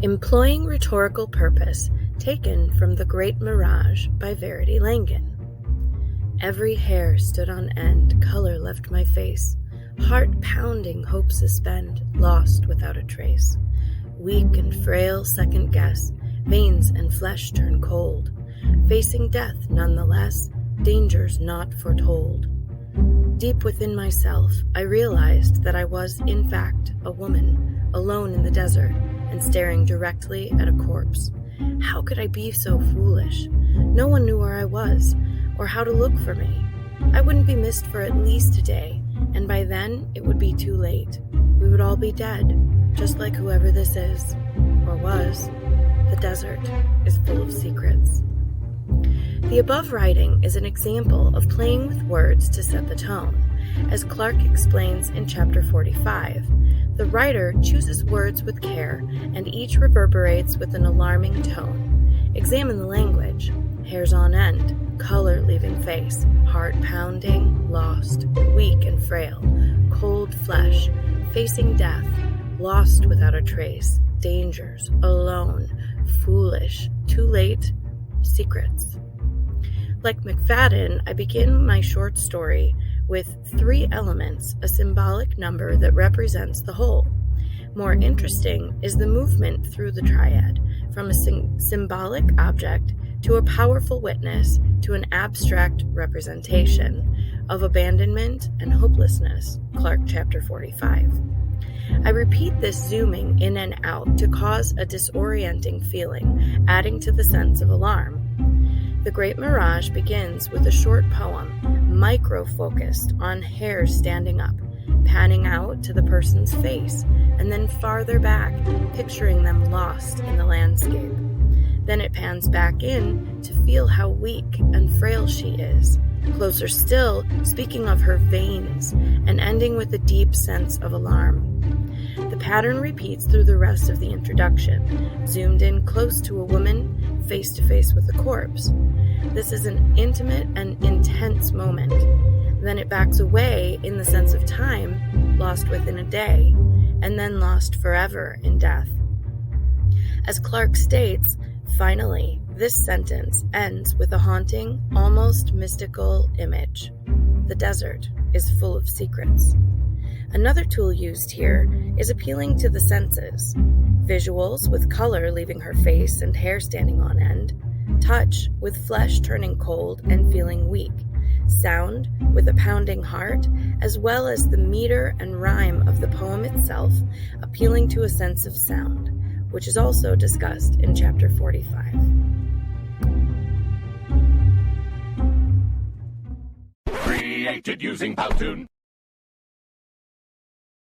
Employing rhetorical purpose, taken from the Great Mirage by Verity Langan. Every hair stood on end, color left my face, heart pounding, hope suspend, lost without a trace. Weak and frail second guess, veins and flesh turn cold, facing death nonetheless, dangers not foretold. Deep within myself, I realized that I was, in fact, a woman, alone in the desert, and staring directly at a corpse. How could I be so foolish? No one knew where I was, or how to look for me. I wouldn't be missed for at least a day, and by then it would be too late. We would all be dead, just like whoever this is, or was. The desert is full of secrets. The above writing is an example of playing with words to set the tone. As Clark explains in chapter 45, the writer chooses words with care, and each reverberates with an alarming tone. Examine the language. Hairs on end, color leaving face, heart pounding, lost, weak and frail, cold flesh, facing death, lost without a trace, dangers, alone, foolish, too late, secrets. Like McFadden, I begin my short story with 3 elements, a symbolic number that represents the whole. More interesting is the movement through the triad, from a symbolic object to a powerful witness to an abstract representation of abandonment and hopelessness, Clark chapter 45. I repeat this zooming in and out to cause a disorienting feeling, adding to the sense of alarm. The Great Mirage begins with a short poem, micro-focused on hairs standing up, panning out to the person's face, and then farther back, picturing them lost in the landscape. Then it pans back in to feel how weak and frail she is. Closer still, speaking of her veins, and ending with a deep sense of alarm. The pattern repeats through the rest of the introduction, zoomed in close to a woman, face to face with a corpse. This is an intimate and intense moment. Then it backs away in the sense of time, lost within a day, and then lost forever in death. As Clark states, finally, this sentence ends with a haunting, almost mystical image. The desert is full of secrets. Another tool used here is appealing to the senses. Visuals with color leaving her face and hair standing on end. Touch with flesh turning cold and feeling weak. Sound with a pounding heart, as well as the meter and rhyme of the poem itself, appealing to a sense of sound, which is also discussed in chapter 45. Created using Powtoon.